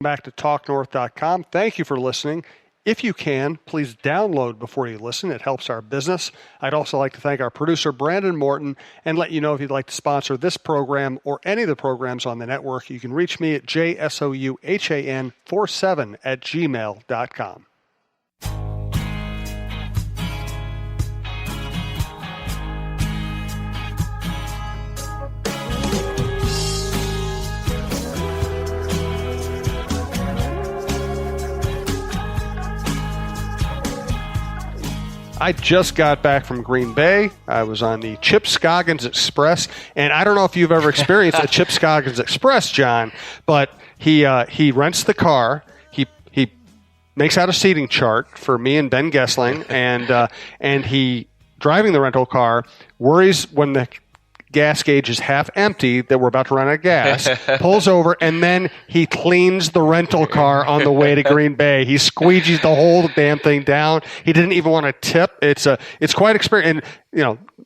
Back to TalkNorth.com. Thank you for listening. If you can, please download before you listen. It helps our business. I'd also like to thank our producer, Brandon Morton, and let you know if you'd like to sponsor this program or any of the programs on the network, you can reach me at jsouhan47@gmail.com. I just got back from Green Bay. I was on the Chip Scoggins Express, and I don't know if you've ever experienced a Chip Scoggins Express, John, but he rents the car. He makes out a seating chart for me and Ben Gessling, and he, driving the rental car, worries when the gas gauge is half empty that we're about to run out of gas, pulls over, and then he cleans the rental car on the way to Green Bay. He squeegees the whole damn thing down. He didn't even want to tip. It's quite experience.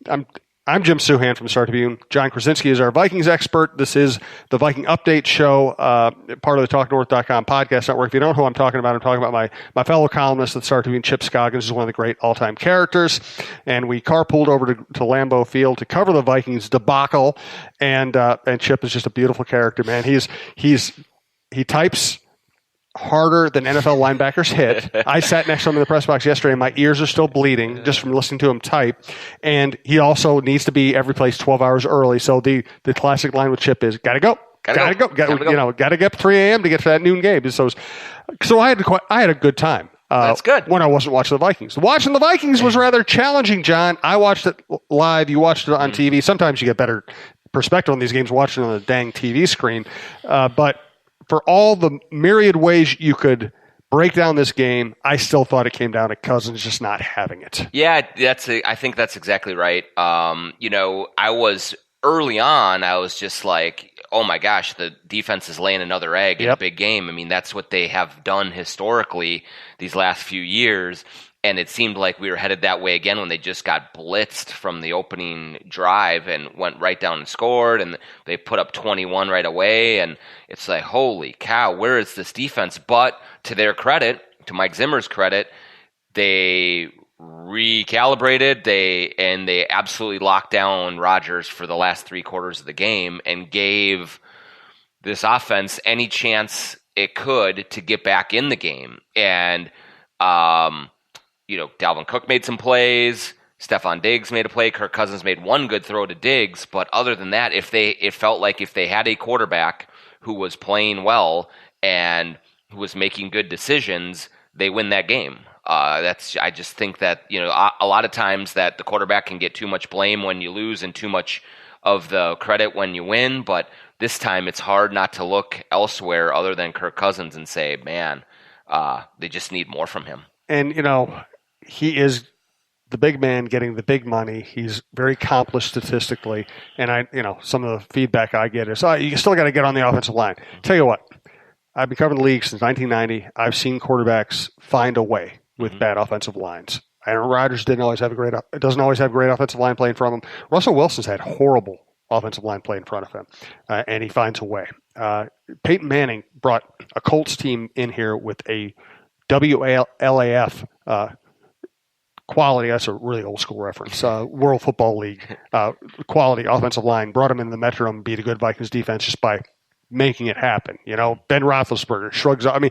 And, I'm Jim Souhan from Star Tribune. John Krawczynski is our Vikings expert. This is the Viking Update show, part of the TalkNorth.com podcast network. If you don't know who I'm talking about my fellow columnist at Star Tribune, Chip Scoggins, is one of the great all-time characters. And we carpooled over to Lambeau Field to cover the Vikings debacle. And Chip is just a beautiful character, man. He types harder than NFL linebackers hit. I sat next to him in the press box yesterday, and my ears are still bleeding just from listening to him type. And he also needs to be every place 12 hours early. So the classic line with Chip is, gotta go. Gotta get up 3 a.m. to get to that noon game. So I had a good time. That's good. When I wasn't watching the Vikings. Watching the Vikings was rather challenging, John. I watched it live. You watched it on TV. Sometimes you get better perspective on these games watching it on the dang TV screen. But for all the myriad ways you could break down this game, I still thought it came down to Cousins just not having it. Yeah, I think that's exactly right. I was early on, I was just like, oh my gosh, the defense is laying another egg in a big game. I mean, that's what they have done historically these last few years. And it seemed like we were headed that way again when they just got blitzed from the opening drive and went right down and scored, and they put up 21 right away. And it's like, holy cow, where is this defense? But to their credit, to Mike Zimmer's credit, they recalibrated, they absolutely locked down Rodgers for the last 3 quarters of the game and gave this offense any chance it could to get back in the game. And Dalvin Cook made some plays. Stephon Diggs made a play. Kirk Cousins made one good throw to Diggs. But other than that, it felt like if they had a quarterback who was playing well and who was making good decisions, they win that game. I just think that a lot of times that the quarterback can get too much blame when you lose and too much of the credit when you win. But this time, it's hard not to look elsewhere other than Kirk Cousins and say, man, they just need more from him. And he is the big man getting the big money. He's very accomplished statistically. And some of the feedback I get is, you still got to get on the offensive line. Tell you what, I've been covering the league since 1990. I've seen quarterbacks find a way with bad offensive lines. Aaron Rodgers doesn't always have a great offensive line play in front of him. Russell Wilson's had horrible offensive line play in front of him, and he finds a way. Peyton Manning brought a Colts team in here with a WLAF quality. That's a really old school reference. World Football League quality offensive line. Brought him in the Metrodome, beat a good Vikings defense just by making it happen. Ben Roethlisberger shrugs up. I mean,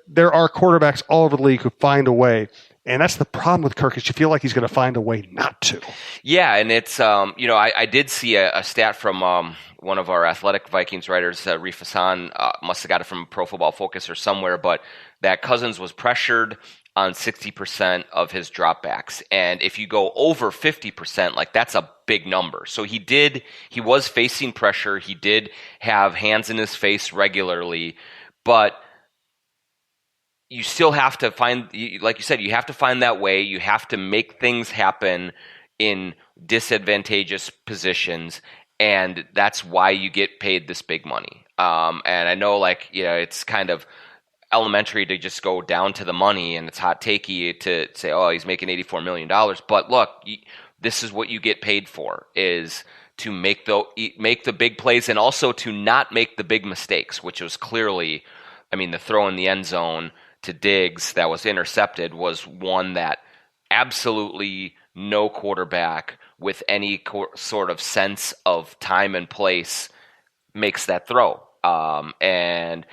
there are quarterbacks all over the league who find a way. And that's the problem with Kirk, is you feel like he's going to find a way not to. Yeah, and it's, I did see a stat from one of our Athletic Vikings writers, Reef Hassan, must have got it from Pro Football Focus or somewhere, but that Cousins was pressured on 60% of his dropbacks. And if you go over 50%, that's a big number. So he was facing pressure. He did have hands in his face regularly, but you still have to find, like you said, you have to find that way. You have to make things happen in disadvantageous positions, and that's why you get paid this big money. And I know, it's kind of elementary to just go down to the money, and it's hot takey to say, oh, he's making $84 million. But look, this is what you get paid for, is to make the big plays and also to not make the big mistakes, which was clearly I mean, the throw in the end zone to Diggs that was intercepted was one that absolutely no quarterback with any sort of sense of time and place makes that throw. And,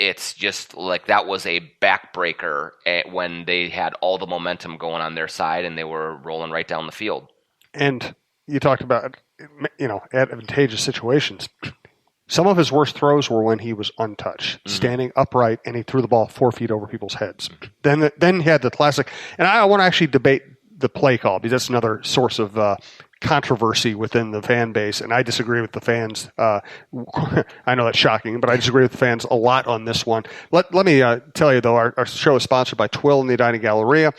it's just like that was a backbreaker when they had all the momentum going on their side and they were rolling right down the field. And you talked about, advantageous situations. Some of his worst throws were when he was untouched, standing upright, and he threw the ball 4 feet over people's heads. Then he had the classic, and I want to actually debate the play call because that's another source of controversy within the fan base, and I disagree with the fans. I know that's shocking, but I disagree with the fans a lot on this one. Let me tell you, though, our show is sponsored by Twill in the Dining Galleria.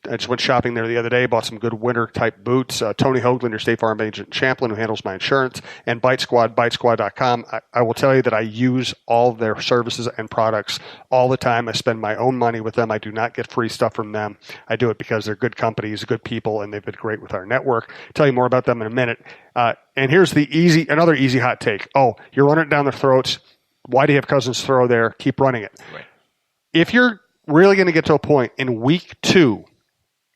I just went shopping there the other day, bought some good winter-type boots. Tony Hoaglund, your State Farm agent in Champlin, who handles my insurance, and Bite Squad, bitesquad.com. I will tell you that I use all their services and products all the time. I spend my own money with them. I do not get free stuff from them. I do it because they're good companies, good people, and they've been great with our network. I'll tell you more about them in a minute. And here's another easy hot take. Oh, you're running it down their throats. Why do you have Cousins throw there? Keep running it. Right. If you're really going to get to a point in week 2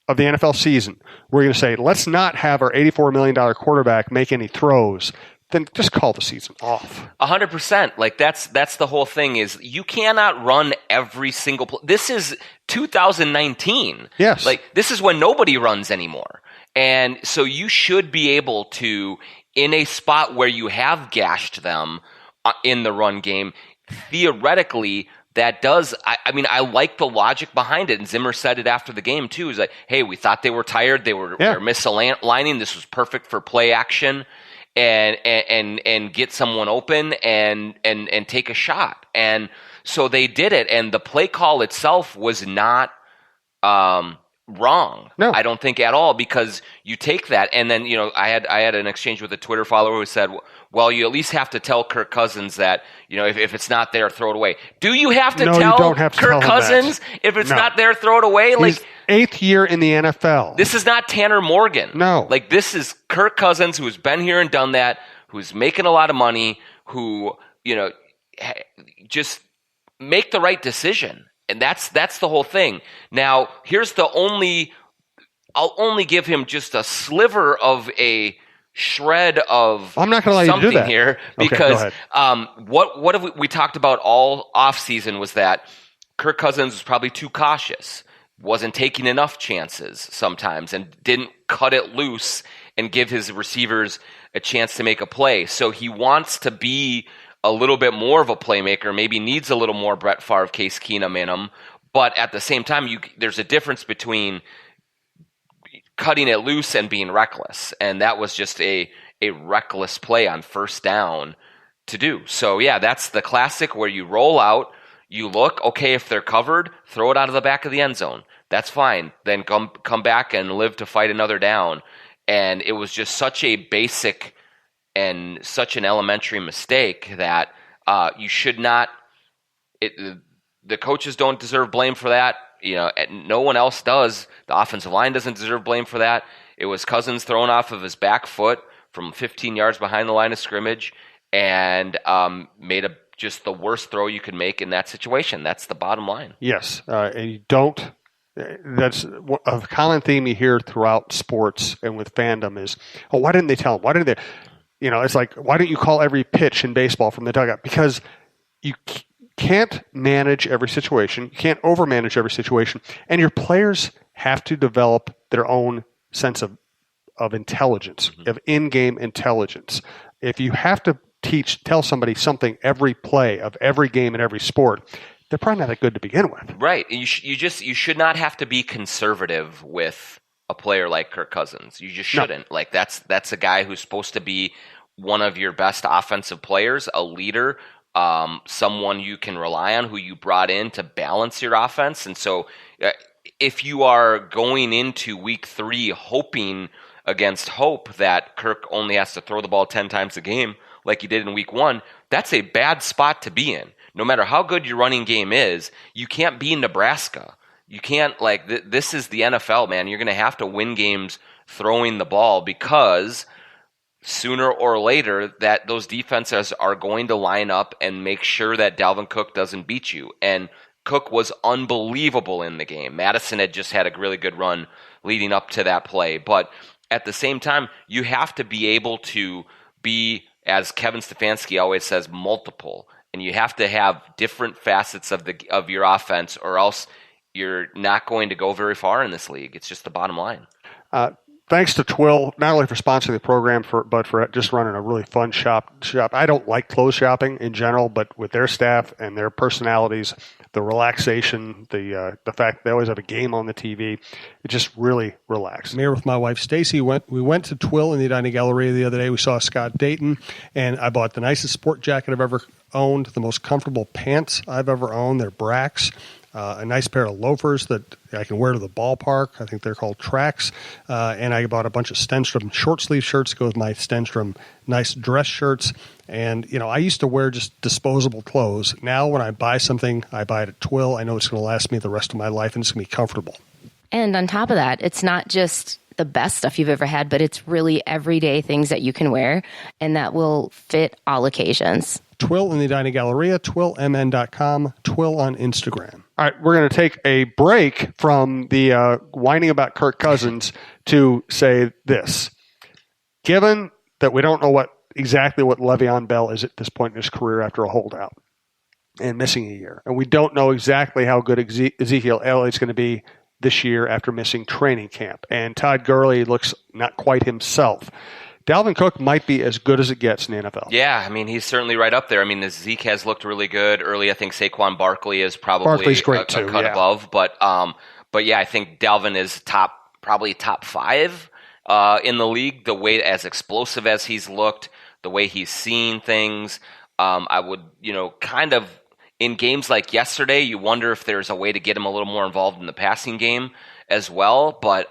of the NFL season, we're going to say, let's not have our $84 million quarterback make any throws, then just call the season off. 100%. Like that's the whole thing is you cannot run every single play. This is 2019. Yes. Like this is when nobody runs anymore. And so you should be able to, in a spot where you have gashed them in the run game, theoretically, that does, I like the logic behind it. And Zimmer said it after the game, too. He's like, hey, we thought they were tired. They were misaligning. This was perfect for play action and get someone open and take a shot. And so they did it. And the play call itself was not wrong. No. I don't think at all, because you take that. And then, I had an exchange with a Twitter follower who said, well, you at least have to tell Kirk Cousins that, if it's not there, throw it away. Do you have to tell you don't have to Kirk tell him Cousins that. if it's not there, throw it away? He's 8th year in the NFL. This is not Tanner Morgan. No. Like, this is Kirk Cousins, who's been here and done that, who's making a lot of money, who, just make the right decision. And that's the whole thing. Now, I'll only give him just a sliver of a shred of I'm not going to allow you to do that here, because what have we talked about all offseason was that Kirk Cousins was probably too cautious, wasn't taking enough chances sometimes, and didn't cut it loose and give his receivers a chance to make a play. So he wants to be a little bit more of a playmaker, maybe needs a little more Brett Favre, Case Keenum in him, but at the same time, there's a difference between cutting it loose and being reckless, and that was just a reckless play on first down to do. So yeah, that's the classic where you roll out, you look, okay, if they're covered, throw it out of the back of the end zone. That's fine. Then come back and live to fight another down. And it was just such a basic and such an elementary mistake that you should not. The coaches don't deserve blame for that. No one else does. The offensive line doesn't deserve blame for that. It was Cousins thrown off of his back foot from 15 yards behind the line of scrimmage and made just the worst throw you could make in that situation. That's the bottom line. Yes, and you don't. That's a common theme you hear throughout sports and with fandom is, oh, why didn't they tell him? Why didn't they? It's like, why don't you call every pitch in baseball from the dugout? Because you can't manage every situation. You can't overmanage every situation. And your players have to develop their own sense of intelligence, of in-game intelligence. If you have to tell somebody something every play of every game in every sport, they're probably not that good to begin with. Right. You should not have to be conservative with a player like Kirk Cousins. You just shouldn't. No. Like that's a guy who's supposed to be one of your best offensive players, a leader, someone you can rely on, who you brought in to balance your offense. And so if you are going into week 3 hoping against hope that Kirk only has to throw the ball 10 times a game like he did in week 1, that's a bad spot to be in. No matter how good your running game is, you can't be Nebraska. You can't, this is the NFL, man. You're going to have to win games throwing the ball because sooner or later that those defenses are going to line up and make sure that Dalvin Cook doesn't beat you. And Cook was unbelievable in the game. Madison had just had a really good run leading up to that play. But at the same time, you have to be able to be, as Kevin Stefanski always says, multiple. And you have to have different facets of your offense, or else you're not going to go very far in this league. It's just the bottom line. Thanks to Twill, not only for sponsoring the program, but for just running a really fun shop. I don't like clothes shopping in general, but with their staff and their personalities, the relaxation, the fact they always have a game on the TV, it just really relaxed. I'm here with my wife, Stacy. We went to Twill in the Edina Galleria the other day. We saw Scott Dayton, and I bought the nicest sport jacket I've ever owned, the most comfortable pants I've ever owned. They're Brax. A nice pair of loafers that I can wear to the ballpark. I think they're called Tracks. And I bought a bunch of Stenstrom short sleeve shirts to go with my Stenstrom nice dress shirts. And, I used to wear just disposable clothes. Now when I buy something, I buy it at Twill. I know it's going to last me the rest of my life, and it's going to be comfortable. And on top of that, it's not just the best stuff you've ever had, but it's really everyday things that you can wear and that will fit all occasions. Twill in the Edina Galleria, twillmn.com, Twill on Instagram. All right, we're going to take a break from the whining about Kirk Cousins to say this. Given that we don't know exactly what Le'Veon Bell is at this point in his career after a holdout and missing a year, and we don't know exactly how good Ezekiel Elliott's going to be this year after missing training camp, and Todd Gurley looks not quite himself, Dalvin Cook might be as good as it gets in the NFL. Yeah, I mean, he's certainly right up there. I mean, Zeke has looked really good early. I think Saquon Barkley is probably great a too, cut above. But yeah, I think Dalvin is probably top 5 in the league. The way, as explosive as he's looked, the way he's seen things, I would, kind of in games like yesterday, you wonder if there's a way to get him a little more involved in the passing game as well. But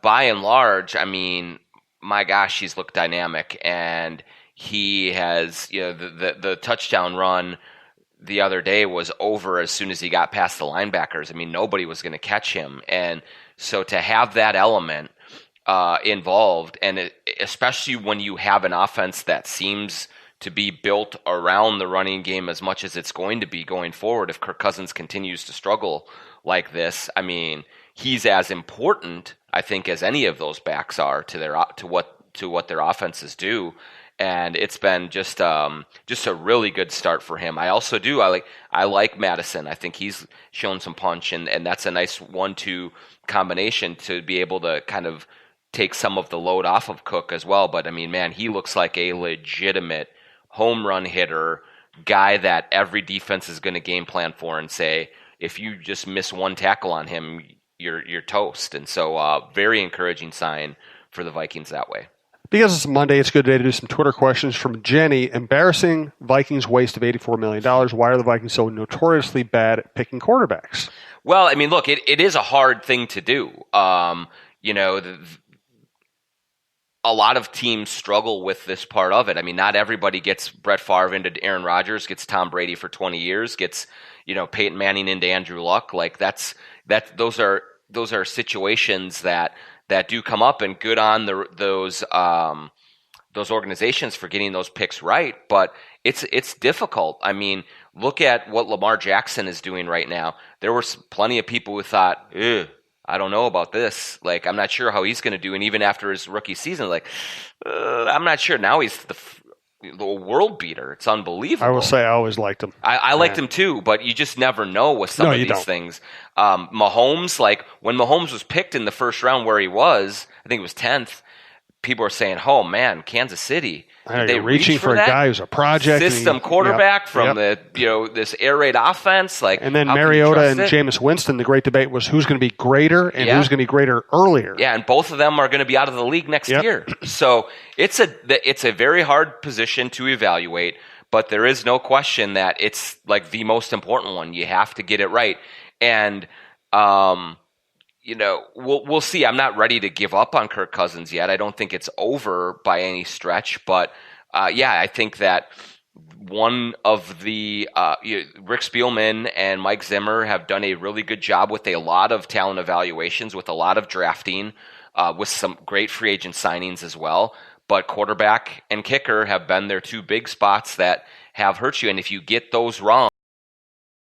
by and large, I mean, my gosh, he's looked dynamic, and he has, the touchdown run the other day was over as soon as he got past the linebackers. I mean, nobody was going to catch him, and so to have that element involved, and especially when you have an offense that seems to be built around the running game as much as it's going to be going forward, if Kirk Cousins continues to struggle like this, I mean, he's as important, I think, as any of those backs are to what their offenses do, and it's been just a really good start for him. I also do I like Madison. I think he's shown some punch, and that's a nice 1-2 combination to be able to kind of take some of the load off of Cook as well. But I mean, man, he looks like a legitimate home run hitter, guy that every defense is going to game plan for and say, if you just miss one tackle on him, you're toast. And so very encouraging sign for the Vikings that way. Because it's Monday, it's a good day to do some Twitter questions from Jenny. Embarrassing Vikings waste of $84 million. Why are the Vikings so notoriously bad at picking quarterbacks? Well, I mean, look, it is a hard thing to do. A lot of teams struggle with this part of it. I mean, not everybody gets Brett Favre into Aaron Rodgers, gets Tom Brady for 20 years, gets, Peyton Manning into Andrew Luck. Like those are situations that do come up, and good on those organizations for getting those picks right. But it's difficult. I mean, look at what Lamar Jackson is doing right now. There were plenty of people who thought, I don't know about this. Like, I'm not sure how he's going to do. And even after his rookie season, I'm not sure. Now he's the world beater. It's unbelievable. I will say I always liked him. I liked him too, but you just never know with some of these things. Mahomes, when Mahomes was picked in the first round where he was, I think it was 10th, people were saying, oh man, Kansas City. Did they reaching for a guy who's a project system quarterback from this air raid offense, and then Mariota and Jameis Winston. The great debate was who's going to be greater and who's going to be greater earlier. Yeah, and both of them are going to be out of the league next year. So it's a very hard position to evaluate, but there is no question that it's like the most important one. You have to get it right, and we'll see. I'm not ready to give up on Kirk Cousins yet. I don't think it's over by any stretch, but I think that one of the Rick Spielman and Mike Zimmer have done a really good job with a lot of talent evaluations, with a lot of drafting, with some great free agent signings as well. But quarterback and kicker have been their two big spots that have hurt you. And if you get those wrong,